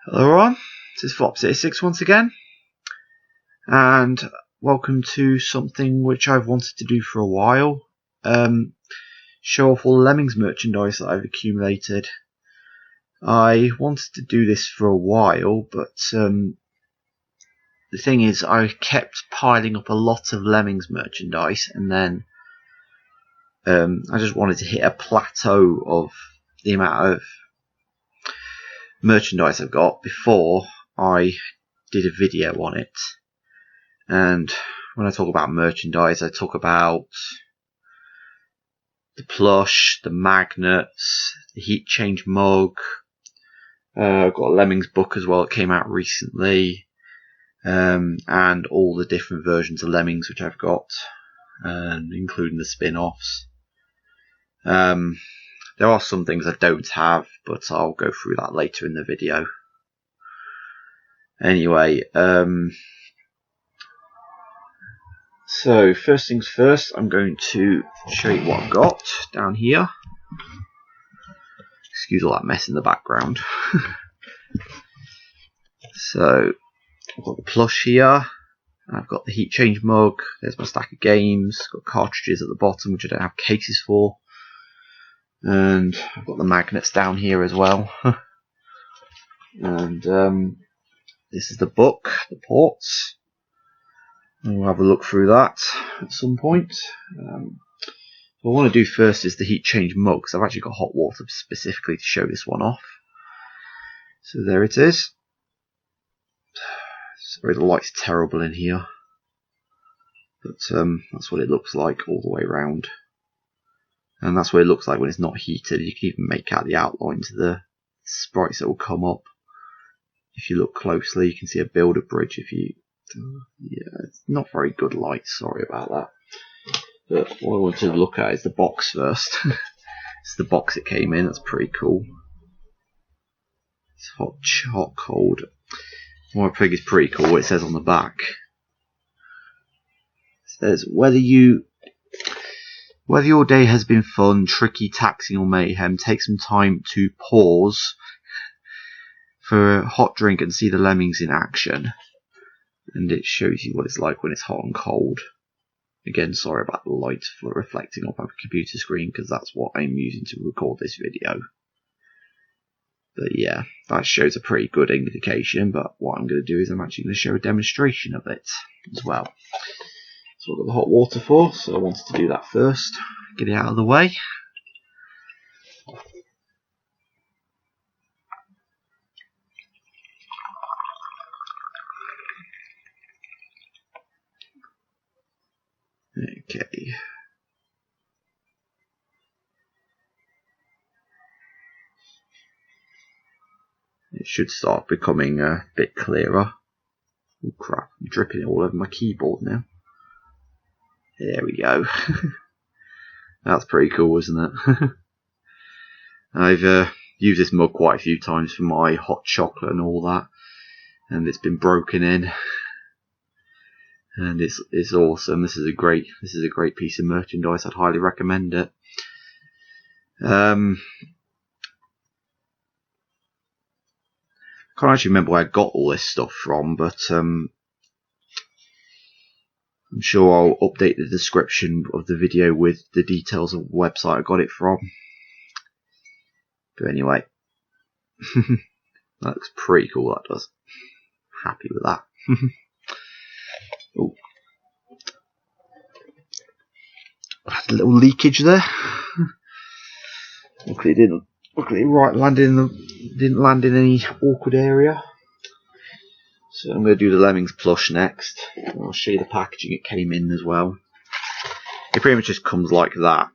Hello everyone, this is Flop86 once again, and welcome to something which I've wanted to do for a while. Show off all the Lemmings merchandise that I've accumulated. I wanted to do this for a while, but the thing is I kept piling up a lot of Lemmings merchandise, and then I just wanted to hit a plateau of the amount of merchandise I've got before I did a video on it. And when I talk about merchandise, I talk about the plush, the magnets, the heat change mug. I've got a Lemmings book as well, it came out recently, and all the different versions of Lemmings which I've got, including the spin-offs. There are some things I don't have, but I'll go through that later in the video. Anyway, so first things first, I'm going to show you what I've got down here. Excuse all that mess in the background. So, I've got the plush here, I've got the heat change mug, there's my stack of games, got cartridges at the bottom which I don't have cases for. And I've got the magnets down here as well. And this is the book, the ports. And we'll have a look through that at some point. What I want to do first is the heat change mug, because I've actually got hot water specifically to show this one off. So there it is. Sorry, the light's terrible in here. But that's what it looks like all the way around. And that's what it looks like when it's not heated. You can even make out the outlines of the sprites that will come up. If you look closely, you can see a builder bridge. Yeah, it's not very good light, sorry about that. But what I want to look at is the box first. It's the box it came in, that's pretty cool. It's hot, cold. What I think is pretty cool, what it says on the back. It says, whether your day has been fun, tricky, taxing or mayhem, take some time to pause for a hot drink and see the Lemmings in action. And it shows you what it's like when it's hot and cold. Again, sorry about the light reflecting off my computer screen, because that's what I'm using to record this video. But yeah, that shows a pretty good indication, but what I'm going to do is I'm actually going to show a demonstration of it as well. So I've got the hot water for, so I wanted to do that first, get it out of the way. Okay. It should start becoming a bit clearer. Oh crap, I'm dripping it all over my keyboard now. There we go. That's pretty cool, isn't it? I've used this mug quite a few times for my hot chocolate and all that, and it's been broken in, and it's awesome. This is a great piece of merchandise. I'd highly recommend it. I can't actually remember where I got all this stuff from, but I'm sure I'll update the description of the video with the details of the website I got it from. But anyway, that looks pretty cool, that does. Happy with that. Oh, had a little leakage there. Luckily, it didn't. Luckily, didn't land in any awkward area. So I'm going to do the Lemmings Plush next. I'll show you the packaging it came in as well. It pretty much just comes like that,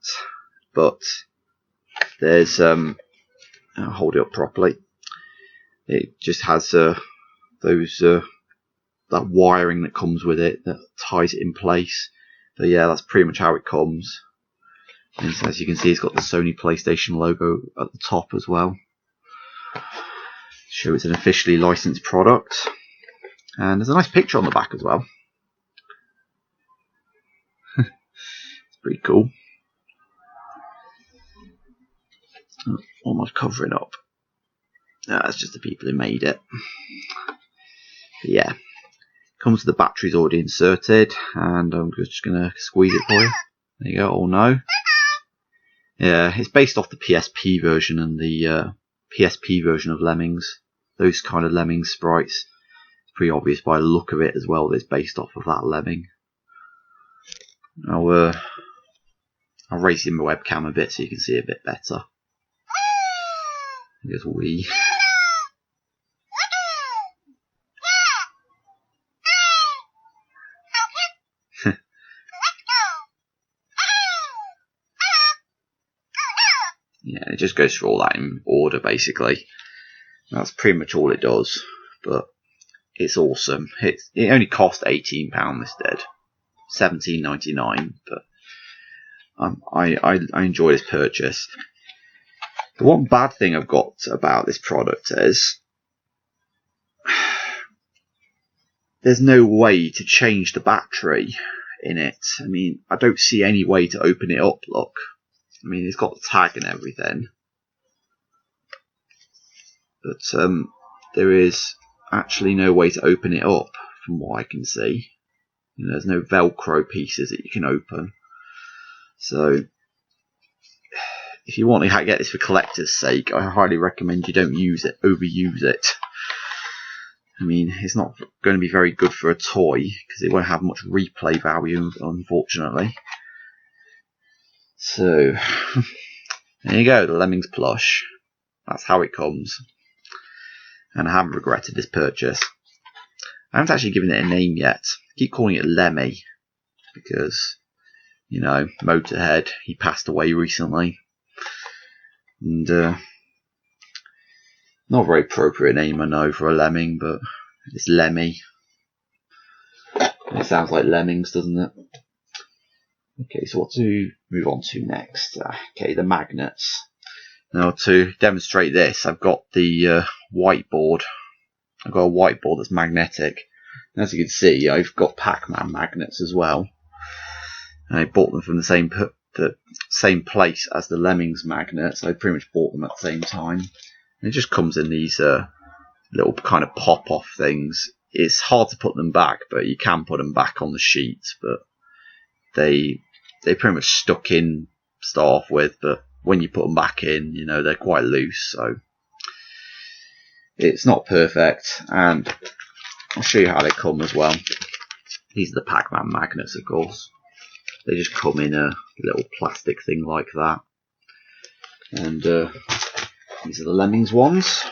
but there's I'll hold it up properly. It just has that wiring that comes with it that ties it in place. But yeah, that's pretty much how it comes. And as you can see, it's got the Sony PlayStation logo at the top as well. Show it's an officially licensed product. And there's a nice picture on the back as well. It's pretty cool. Almost covering up. That's just the people who made it. But yeah, comes with the batteries already inserted, and I'm just going to squeeze it for you. There you go. Oh no. Yeah, it's based off the PSP version and the PSP version of Lemmings. Those kind of Lemmings sprites. It's pretty obvious by the look of it as well that it's based off of that Lemming. I'll raise in my webcam a bit so you can see a bit better. Here's wee. Yeah, it just goes through all that in order basically. That's pretty much all it does, but it's awesome. It only cost £18 instead, $17.99, but I enjoy this purchase. The one bad thing I've got about this product is there's no way to change the battery in it. I mean, I don't see any way to open it up, look. I mean, it's got the tag and everything. But there is actually no way to open it up from what I can see. You know, there's no Velcro pieces that you can open. So, if you want to get this for collector's sake, I highly recommend you don't overuse it. I mean, it's not going to be very good for a toy, because it won't have much replay value, unfortunately. So, there you go, the Lemmings Plush. That's how it comes. And I haven't regretted this purchase. I haven't actually given it a name yet. I keep calling it Lemmy, because, you know, Motorhead, he passed away recently. And, not a very appropriate name, I know, for a lemming, but it's Lemmy. It sounds like lemmings, doesn't it? Okay, so what to move on to next? Okay, the magnets. Now, to demonstrate this, I've got the whiteboard. I've got a whiteboard that's magnetic. And as you can see, I've got Pac-Man magnets as well. And I bought them from the same place as the Lemmings magnets. I pretty much bought them at the same time. And it just comes in these little kind of pop-off things. It's hard to put them back, but you can put them back on the sheet. But they pretty much stuck in to start off with. But when you put them back in, you know, they're quite loose. So it's not perfect. And I'll show you how they come as well. These are the Pac-Man magnets, of course. They just come in a little plastic thing like that. And these are the Lemmings ones.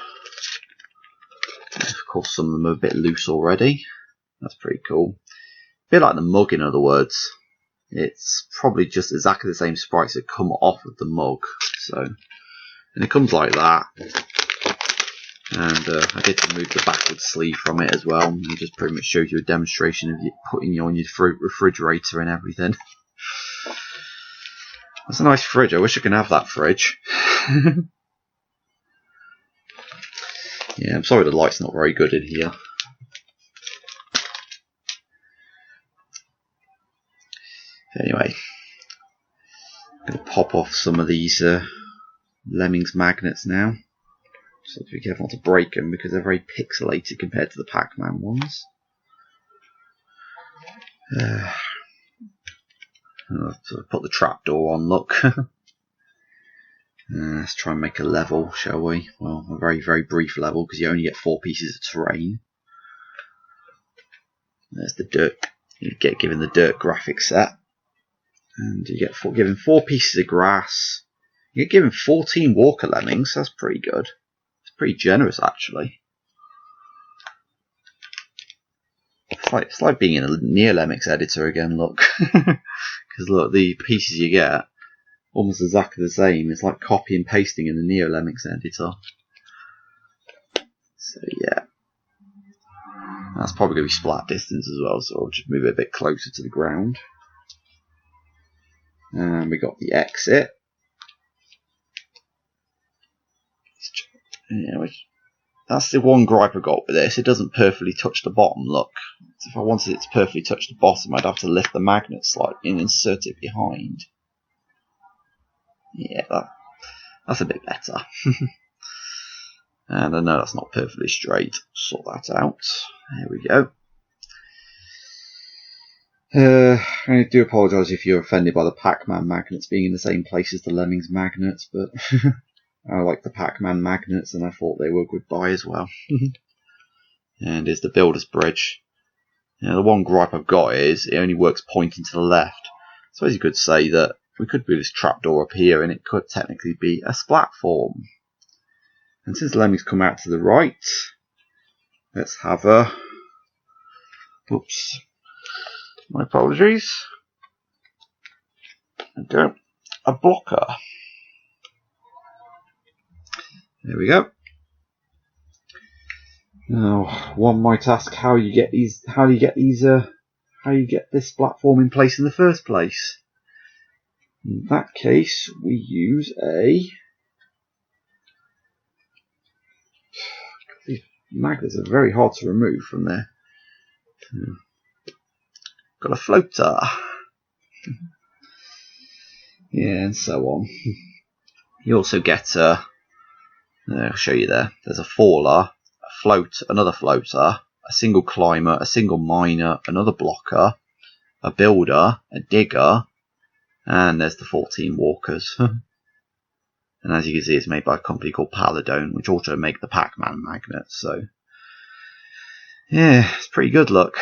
Of course, some of them are a bit loose already. That's pretty cool. A bit like the mug, in other words. It's probably just exactly the same sprites that come off of the mug. So, and it comes like that. And I did remove the backward sleeve from it as well. It just pretty much shows you a demonstration of putting it on your refrigerator and everything. That's a nice fridge. I wish I could have that fridge. Yeah, I'm sorry the light's not very good in here. Anyway, I'm going to pop off some of these Lemmings magnets now. So be careful not to break them because they're very pixelated compared to the Pac-Man ones. So put the trapdoor on, look. Let's try and make a level, shall we? Well, a very, very brief level because you only get 4 pieces of terrain. There's the dirt. You get given the dirt graphic set. And you get given 4 pieces of grass. You get given 14 Walker Lemmings. That's pretty good. It's pretty generous, actually. It's like being in a NeoLemmix editor again, look. Because look, the pieces you get, almost exactly the same. It's like copy and pasting in the NeoLemmix editor. So yeah. That's probably going to be splat distance as well, so I'll just move it a bit closer to the ground. And we got the exit. Yeah, that's the one gripe I got with this. It doesn't perfectly touch the bottom, look. So if I wanted it to perfectly touch the bottom, I'd have to lift the magnet slightly and insert it behind. Yeah, that's a bit better. And I know that's not perfectly straight. Sort that out. There we go. I do apologise if you're offended by the Pac-Man magnets being in the same place as the Lemmings magnets, but I like the Pac-Man magnets and I thought they were a good buy as well. And here's the Builder's Bridge. Now, the one gripe I've got is it only works pointing to the left. So as you could say that we could build this trapdoor up here and it could technically be a platform. And since the Lemmings come out to the right, let's have a... Oops. My apologies. Okay. A blocker. There we go. Now, one might ask how you get these, how you get this platform in place in the first place. In that case, we use a... These magnets are very hard to remove from there. Got a floater. Yeah, and so on. You also get a... I'll show you there. There's a faller, a float, another floater, a single climber, a single miner, another blocker, a builder, a digger, and there's the 14 walkers. And as you can see, it's made by a company called Paladone, which also make the Pac-Man magnets. So, yeah, it's pretty good, look.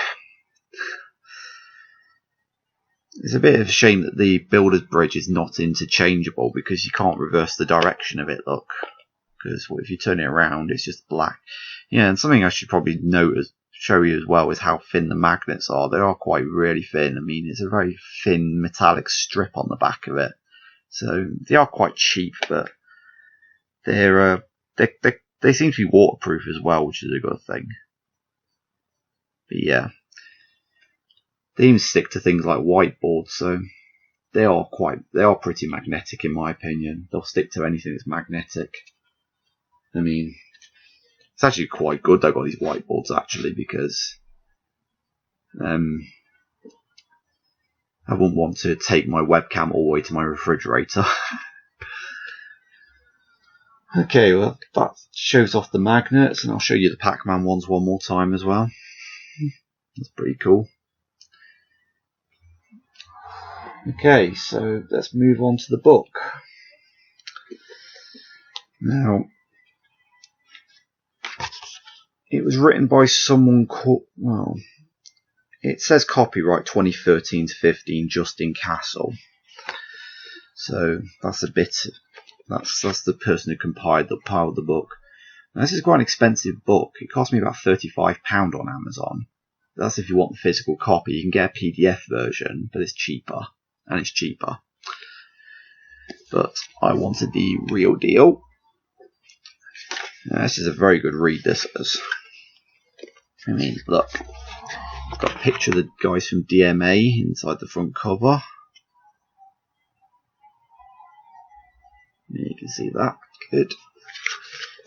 It's a bit of a shame that the Builder's Bridge is not interchangeable because you can't reverse the direction of it, look. Because if you turn it around, it's just black. Yeah, and something I should probably show you as well is how thin the magnets are. They are quite really thin. I mean, it's a very thin metallic strip on the back of it. So they are quite cheap, but they seem to be waterproof as well, which is a good thing. But yeah, they even stick to things like whiteboards, so they are pretty magnetic in my opinion. They'll stick to anything that's magnetic. I mean, it's actually quite good they've got these whiteboards actually, because I wouldn't want to take my webcam all the way to my refrigerator. Okay, well that shows off the magnets, and I'll show you the Pac-Man ones one more time as well. That's pretty cool. Okay, so let's move on to the book. Now, it was written by someone called, well, it says copyright 2013 to 15, Justin Castle. So that's a bit, that's the person who compiled the book. Now, this is quite an expensive book. It cost me about £35 on Amazon. That's if you want the physical copy. You can get a PDF version, but it's cheaper. And it's cheaper. But I wanted the real deal. Now, this is a very good read, this is. I mean, look. I've got a picture of the guys from DMA inside the front cover. You can see that. Good.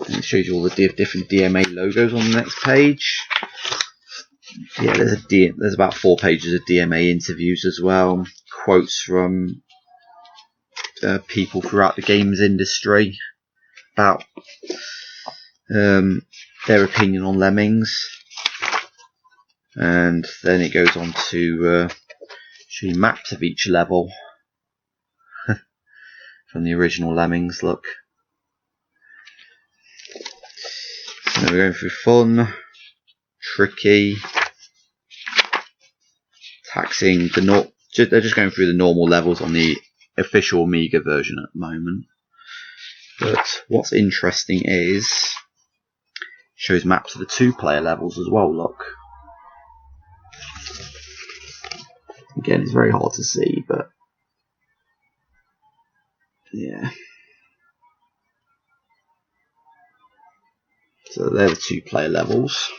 And it shows you all the different DMA logos on the next page. Yeah, there's about 4 pages of DMA interviews as well. Quotes from people throughout the games industry about their opinion on Lemmings. And then it goes on to show you maps of each level from the original Lemmings, look. So we're going through fun, tricky, taxing, they're just going through the normal levels on the official Amiga version at the moment. But what's interesting is it shows maps of the 2-player levels as well, look. Again, it's very hard to see, but yeah. So they're the 2-player levels.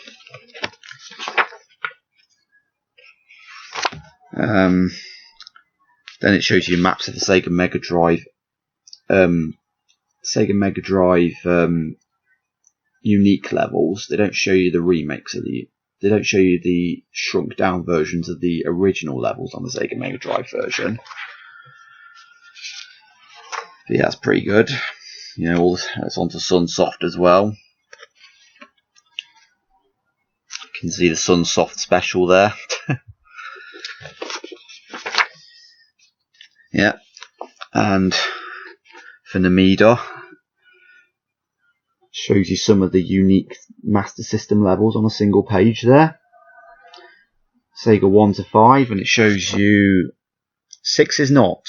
Then it shows you maps of the Sega Mega Drive, unique levels. They don't show you the remakes of they don't show you the shrunk down versions of the original levels on the Sega Mega Drive version. But yeah, that's pretty good. You know, it's onto Sunsoft as well. You can see the Sunsoft special there. Yeah, and for Namida, shows you some of the unique Master System levels on a single page there. Sega 1 to 5, and it shows you 6 is not.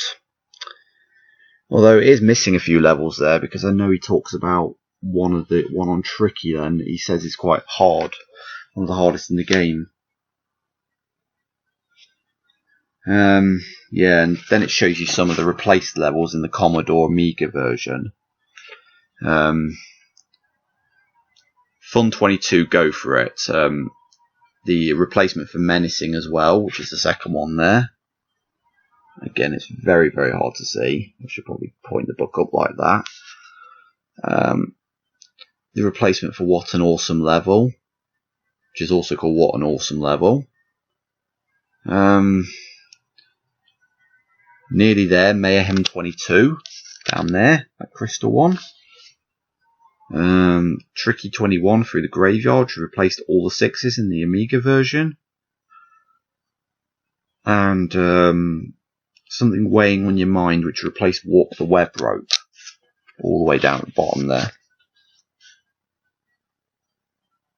Although it is missing a few levels there, because I know he talks about one on Tricky, then he says it's quite hard, one of the hardest in the game. Yeah, and then it shows you some of the replaced levels in the Commodore Amiga version. Fun 22, go for it. The replacement for Menacing as well, which is the second one there. Again, it's very, very hard to see. I should probably point the book up like that. The replacement for What an Awesome Level, which is also called What an Awesome Level. Nearly there, Mayhem 22, down there, that crystal one. Tricky 21 through the graveyard, which replaced all the 6s in the Amiga version. And something weighing on your mind, which replaced Walk the Web Rope, all the way down at the bottom there.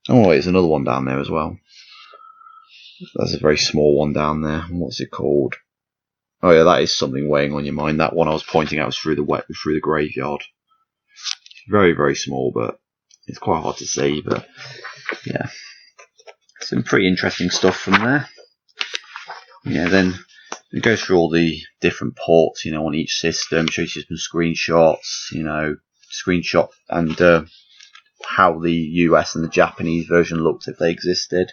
Oh, there's another one down there as well. There's a very small one down there. What's it called? Oh yeah, that is something weighing on your mind. That one I was pointing out was through the graveyard. Very, very small, but it's quite hard to see. But yeah, some pretty interesting stuff from there. Yeah, then it goes through all the different ports, you know, on each system. Shows you some screenshots, you know, screenshot and how the US and the Japanese version looked if they existed.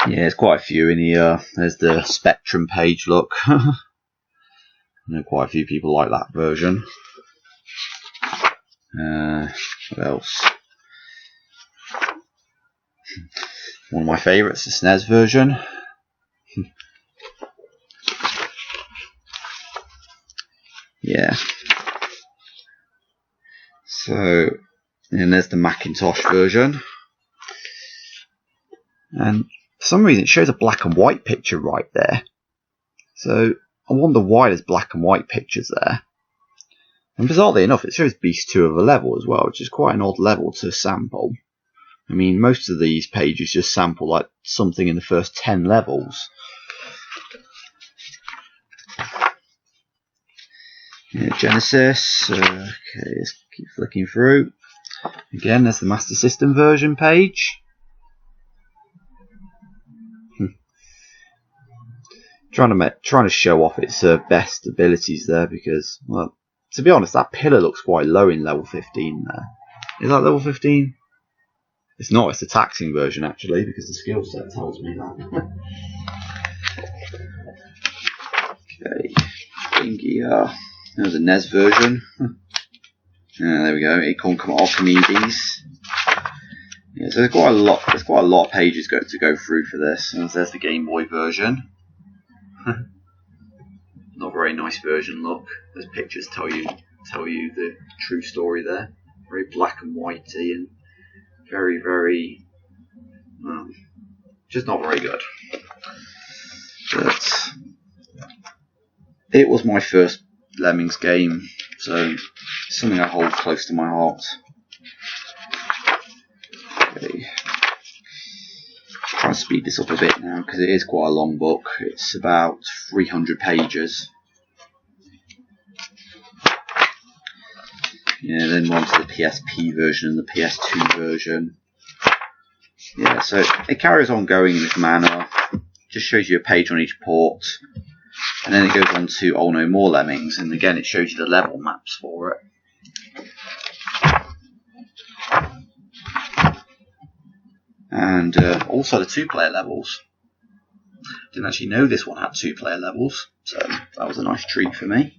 Yeah, there's quite a few in here. There's the Spectrum page, look. I know quite a few people like that version. What else? One of my favourites, the SNES version. Yeah. So, and there's the Macintosh version. And for some reason it shows a black and white picture right there. So I wonder why there's black and white pictures there. And bizarrely enough, it shows Beast 2 of a level as well, which is quite an odd level to sample. I mean, most of these pages just sample like something in the first 10 levels. Yeah, Genesis. Okay, let's keep flicking through. Again, there's the Master System version page. Trying to show off its best abilities there, because, well, to be honest, that pillar looks quite low in level 15 there. Is that level 15? It's not, it's the taxing version actually, because the skill set tells me that. Okay, Thingy, there's a NES version. There we go, Acorn Archimedes. Yeah, so there's quite a lot of pages to go through for this. And there's the Game Boy version. Not a very nice version, look. Those pictures tell you the true story there. Very black and whitey and very, very, well, just not very good. But it was my first Lemmings game, so it's something I hold close to my heart. Okay. Try to speed this up a bit now because it is quite a long book. It's about 300 pages. Yeah, then we're on to the PSP version and the PS2 version. Yeah, so it carries on going in this manner. Just shows you a page on each port, and then it goes on to Oh No More Lemmings, and again it shows you the level maps for it. And also the 2-player levels. Didn't actually know this one had 2-player levels, so that was a nice treat for me.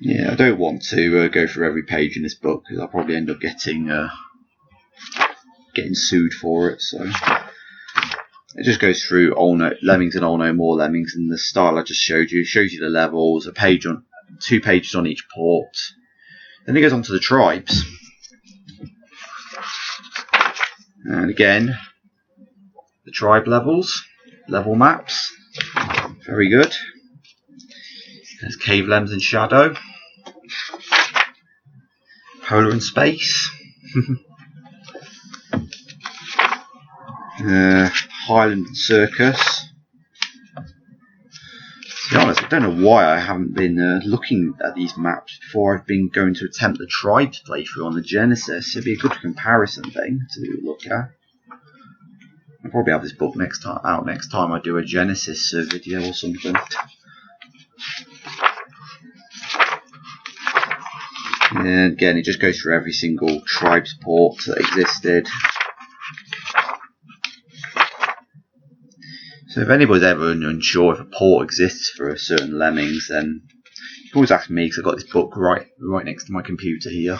Yeah, I don't want to go through every page in this book because I'll probably end up getting sued for it. So it just goes through Lemmings and All No More Lemmings, and the style I just showed you. It shows you the levels, 2 pages on each port. Then it goes on to the tribes. And again, the tribe levels, level maps. Very good. There's Cave Lems and Shadow. Polar and Space. Highland and Circus. To be honest, I don't know why I haven't been looking at these maps before I've been going to attempt the tribes playthrough on the Genesis. It'd be a good comparison thing to look at. I'll probably have this book next time I do a Genesis video or something. And again, it just goes through every single tribe's port that existed. So if anybody's ever unsure if a port exists for a certain Lemmings, then you can always ask me, because I've got this book right next to my computer here.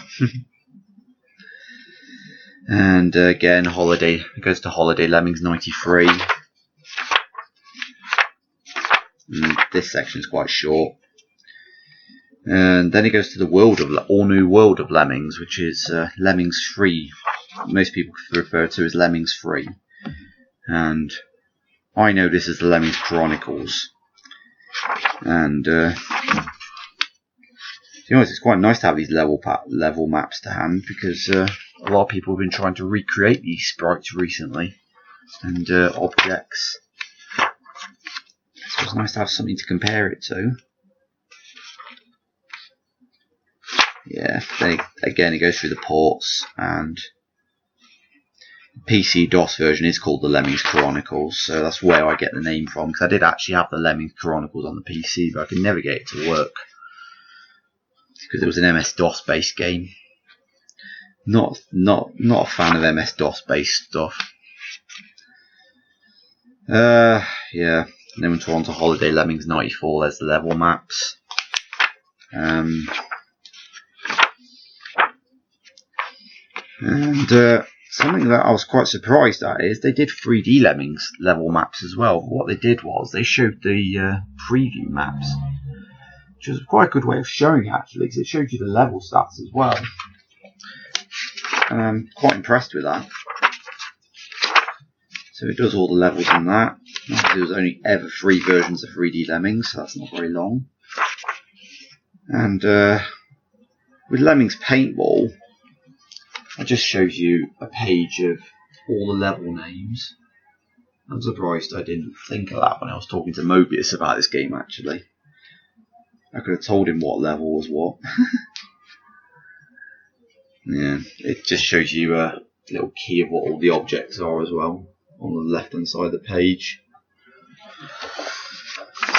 And again, Holiday. It goes to Holiday Lemmings 93. And this section is quite short. And then it goes to the all new world of Lemmings, which is Lemmings 3. Most people refer to as Lemmings 3. And I know this as the Lemmings Chronicles. And to be honest, it's quite nice to have these level maps to hand, because a lot of people have been trying to recreate these sprites recently and objects. So it's nice to have something to compare it to. Yeah, again, it goes through the ports, and the PC DOS version is called the Lemmings Chronicles, so that's where I get the name from, because I did actually have the Lemmings Chronicles on the PC, but I could never get it to work because it was an MS-DOS based game. Not a fan of MS-DOS based stuff. Yeah. And then we're on to Holiday Lemmings 94. There's the level maps. And something that I was quite surprised at is they did 3D Lemmings level maps as well. What they did was they showed the preview maps, which was quite a good way of showing it, actually, because it showed you the level stats as well. And I'm quite impressed with that. So it does all the levels in that. There was only ever 3 versions of 3D Lemmings, so that's not very long. And with Lemmings Paintball, it just shows you a page of all the level names. I'm surprised I didn't think of that when I was talking to Mobius about this game, actually. I could have told him what level was what. Yeah, it just shows you a little key of what all the objects are as well on the left hand side of the page.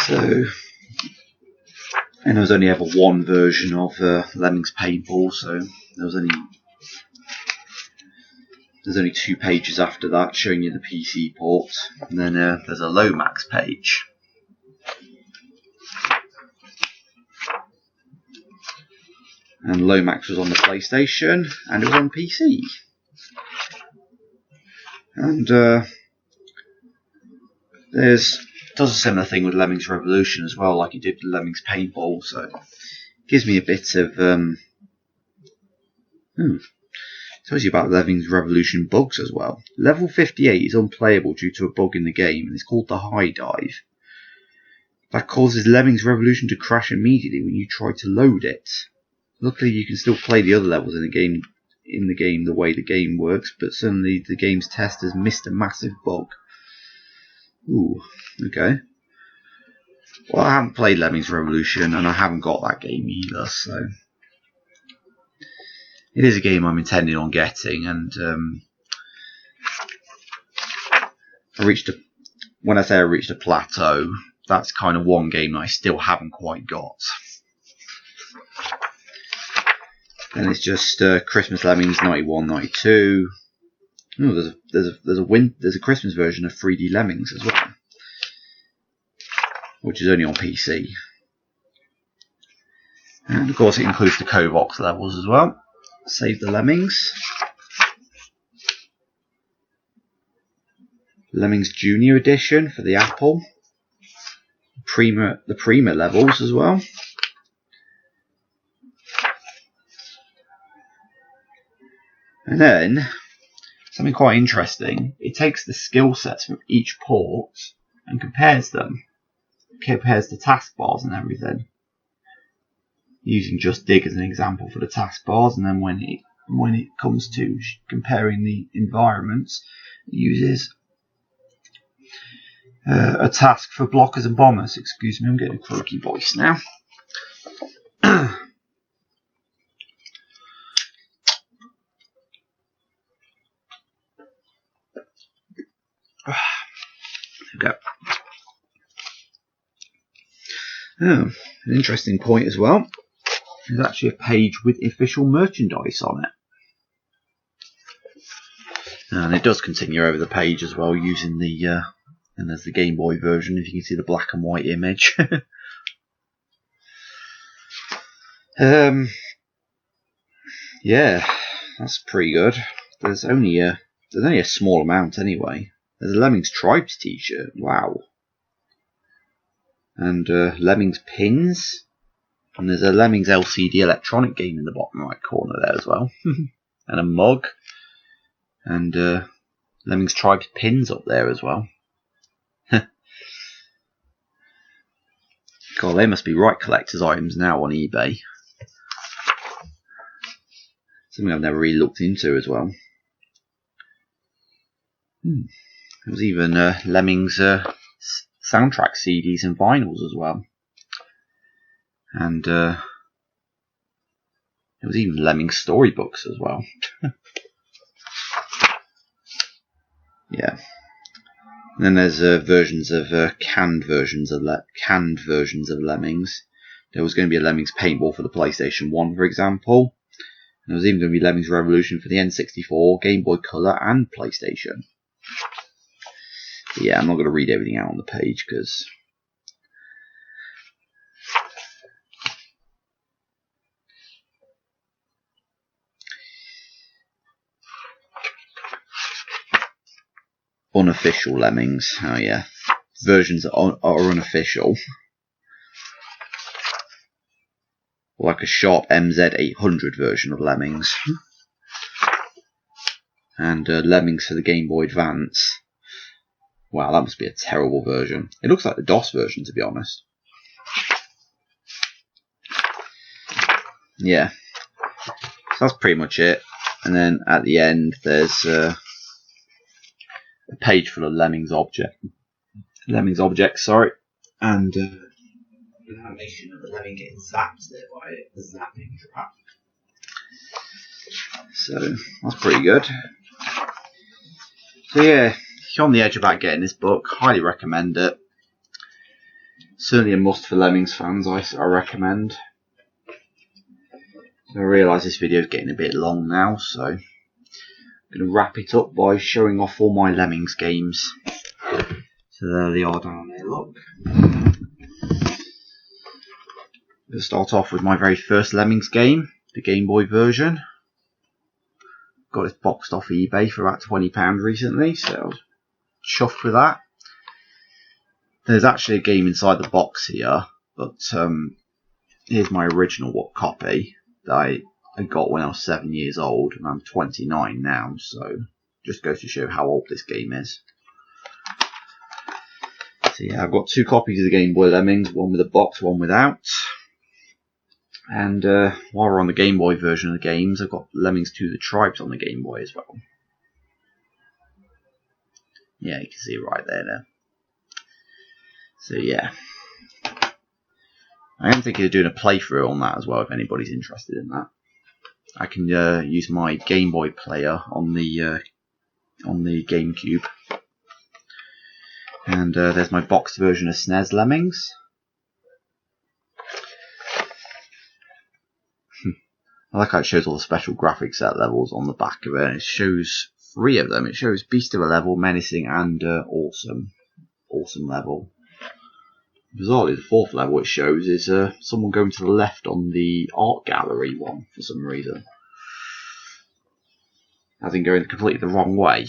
So, and there was only ever one version of Lemmings Paintball, so there's only 2 pages after that showing you the PC port, and then there's a Lomax page. And Lomax was on the PlayStation, and it was on PC. And does a similar thing with Lemmings Revolution as well, like it did with Lemmings Paintball. So it gives me a bit of tells you about Lemmings Revolution bugs as well. Level 58 is unplayable due to a bug in the game, and it's called the High Dive. That causes Lemmings Revolution to crash immediately when you try to load it. Luckily, you can still play the other levels in the game the way the game works, but suddenly the game's testers missed a massive bug. Ooh, okay. Well, I haven't played Lemmings Revolution, and I haven't got that game either, so it is a game I'm intending on getting, and when I say I reached a plateau, that's kind of one game that I still haven't quite got. And it's just Christmas Lemmings 91, 92. Oh, there's a Christmas version of 3D Lemmings as well, which is only on PC. And of course, it includes the Kovox levels as well. Save the Lemmings. Lemmings Junior Edition for the Apple. The Prima levels as well. And then, something quite interesting, it takes the skill sets from each port and compares them. Compares the taskbars and everything. Using Just Dig as an example for the taskbars, and then when it comes to comparing the environments, it uses a task for blockers and bombers. Excuse me, I'm getting a croaky voice now. There we go. An interesting point as well. There's actually a page with official merchandise on it. And it does continue over the page as well, using the and there's the Game Boy version, if you can see the black and white image. Yeah, that's pretty good. There's only a small amount anyway. There's a Lemmings Tribes t-shirt, wow. And Lemmings pins. And there's a Lemmings LCD electronic game in the bottom right corner there as well. And a mug. And Lemmings Tribes pins up there as well. God, they must be right collector's items now on eBay. Something I've never really looked into as well. There's even Lemmings soundtrack CDs and vinyls as well. And there was even Lemmings storybooks as well. Yeah. And then there's versions of canned versions of Lemmings. There was going to be a Lemmings paintball for the PlayStation 1, for example. And there was even going to be Lemmings Revolution for the N64, Game Boy Color, and PlayStation. But yeah, I'm not going to read everything out on the page because unofficial Lemmings. Oh yeah, versions are unofficial. Like a Sharp MZ800 version of Lemmings. And Lemmings for the Game Boy Advance. Wow, that must be a terrible version. It looks like the DOS version, to be honest. Yeah. So that's pretty much it. And then at the end, there's a page full of Lemmings objects, sorry. And an animation of the lemming getting zapped there by the zapping trap. So that's pretty good. So yeah, if you're on the edge about getting this book, highly recommend it. Certainly a must for Lemmings fans, I recommend. So I realise this video is getting a bit long now, so I'm going to wrap it up by showing off all my Lemmings games. So there they are down there, look. I'll start off with my very first Lemmings game, the Game Boy version. Got this boxed off eBay for about £20 recently, so I was chuffed with that. There's actually a game inside the box here, but here's my original copy that I got when I was 7 years old, and I'm 29 now, so just goes to show how old this game is. So yeah, I've got two copies of the Game Boy Lemmings, one with a box, one without. And while we're on the Game Boy version of the games, I've got Lemmings 2 The Tribes on the Game Boy as well. Yeah, you can see it right there now. So yeah. I am thinking of doing a playthrough on that as well, if anybody's interested in that. I can use my Game Boy player on the GameCube. And there's my boxed version of SNES Lemmings. I like how it shows all the special graphics set levels on the back of it. It shows 3 of them. It shows Beast of a level, Menacing, and Awesome. Awesome level. Bizarrely, the 4th level it shows is someone going to the left on the art gallery one for some reason. As in going completely the wrong way.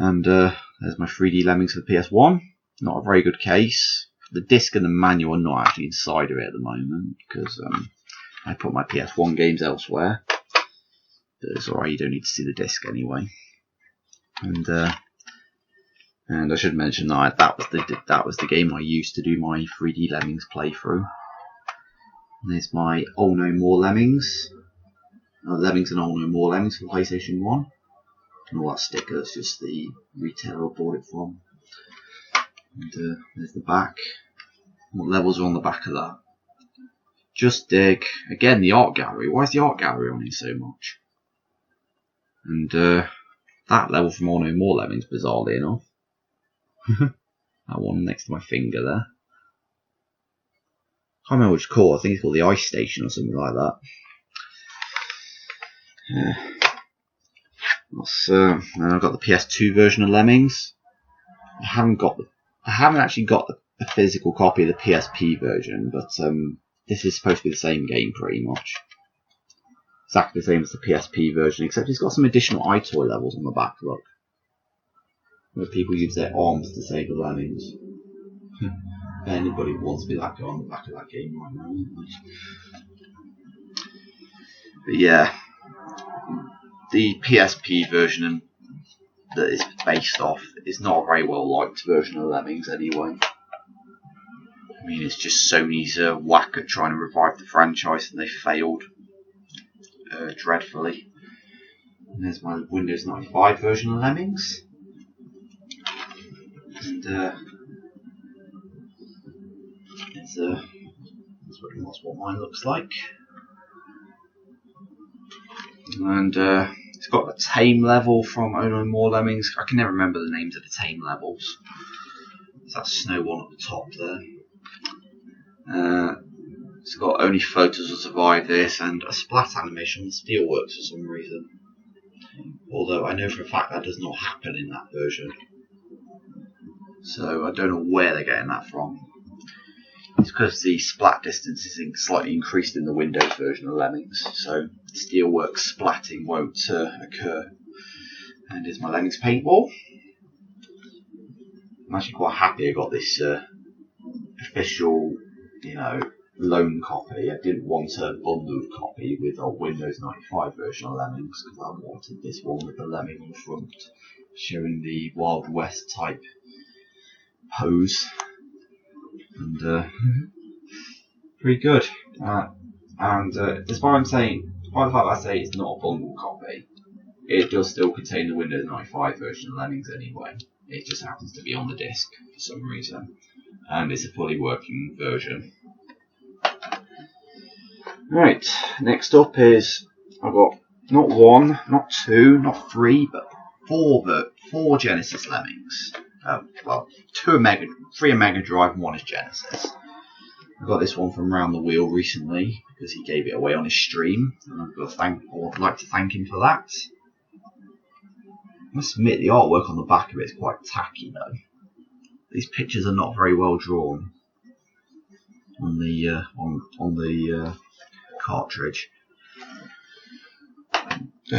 And there's my 3D Lemmings for the PS1. Not a very good case. The disc and the manual are not actually inside of it at the moment because I put my PS1 games elsewhere. But it's alright, you don't need to see the disc anyway. And I should mention that was the game I used to do my 3D Lemmings playthrough. And there's my Oh No More Lemmings. Lemmings and Oh No More Lemmings for PlayStation 1. And all that stickers, just the retailer I bought it from. And there's the back. What levels are on the back of that? Just Dig. Again, the art gallery. Why is the art gallery on it so much? And that level from Oh No More Lemmings, bizarrely enough. That one next to my finger there. I can't remember which it's called. I think it's called the Ice Station or something like that. And I've got the PS2 version of Lemmings. I haven't actually got a physical copy of the PSP version, but this is supposed to be the same game pretty much. Exactly the same as the PSP version, except it's got some additional iToy levels on the back, look. Where people use their arms to save the Lemmings. If anybody wants to be that guy on the back of that game right now. But yeah, the PSP version that is based off is not a very well liked version of Lemmings anyway. I mean, it's just Sony's whack at trying to revive the franchise, and they failed dreadfully. And there's my Windows 95 version of Lemmings. And that's what mine looks like. And it's got a tame level from Oh No More Lemmings. I can never remember the names of the tame levels. There's that snow one at the top there. It's got only photos will survive this, and a splat animation on Steelworks for some reason. Although I know for a fact that does not happen in that version. So I don't know where they're getting that from. It's because the splat distance is slightly increased in the Windows version of Lemmings, so Steelworks splatting won't occur. And here's my Lemmings paintball. I'm actually quite happy I got this official, loan copy. I didn't want a bundled copy with a Windows 95 version of Lemmings because I wanted this one with the lemming on the front, showing the Wild West type pose. And pretty good. And despite I'm saying, despite the fact that I say it's not a bundle copy, it does still contain the Windows 95 version of Lemmings anyway. It just happens to be on the disc for some reason, and it's a fully working version. Right, next up is I've got not one, not two, not three, but four Genesis Lemmings. Well, three are Mega Drive and one is Genesis. I got this one from Round the Wheel recently because he gave it away on his stream, and I'd like to thank him for that. I must admit, the artwork on the back of it is quite tacky though. These pictures are not very well drawn on the cartridge.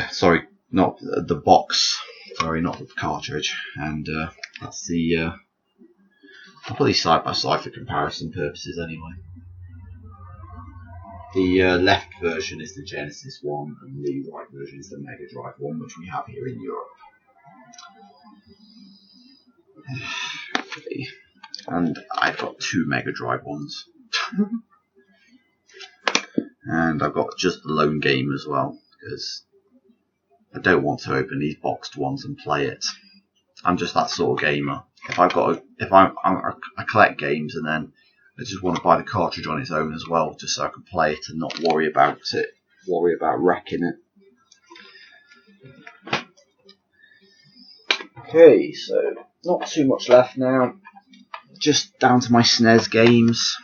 Sorry, not the box. Sorry, not the cartridge. And that's the. I'll put these side by side for comparison purposes anyway. The left version is the Genesis one, and the right version is the Mega Drive one, which we have here in Europe. Okay. And I've got two Mega Drive ones. And I've got just the lone game as well, because I don't want to open these boxed ones and play it. I'm just that sort of gamer. I collect games, and then I just want to buy the cartridge on its own as well, just so I can play it and not worry about wrecking it. Okay, so not too much left now. Just down to my SNES games.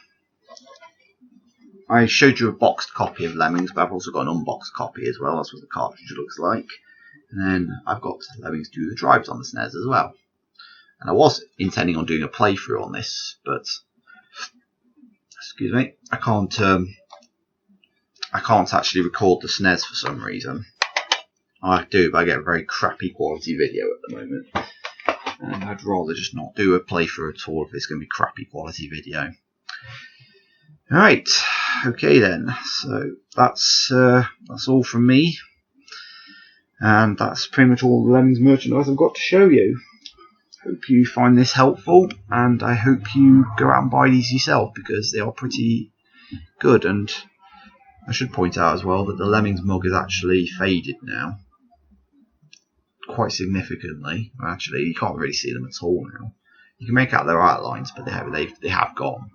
I showed you a boxed copy of Lemmings, but I've also got an unboxed copy as well. That's what the cartridge looks like. And then I've got Lemmings Do the Drives on the SNES as well. And I was intending on doing a playthrough on this, but excuse me, I can't actually record the SNES for some reason. I do, but I get a very crappy quality video at the moment. and I'd rather just not do a playthrough at all if it's going to be crappy quality video. Alright, okay then, so that's all from me, and that's pretty much all the Lemmings merchandise I've got to show you. Hope you find this helpful, and I hope you go out and buy these yourself, because they are pretty good. And I should point out as well that the Lemmings mug is actually faded now, quite significantly. Actually, you can't really see them at all now. You can make out their outlines, but they have gone.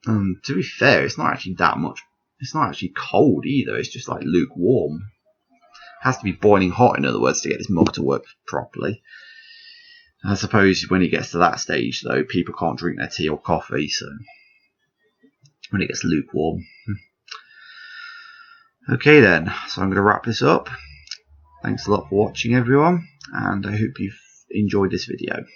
And to be fair, it's not actually that much. It's not actually cold either. It's just like lukewarm. It has to be boiling hot, in other words, to get this mug to work properly. I suppose when it gets to that stage, though, people can't drink their tea or coffee, so when it gets lukewarm. Okay then, so I'm going to wrap this up. Thanks a lot for watching, everyone, and I hope you've enjoyed this video.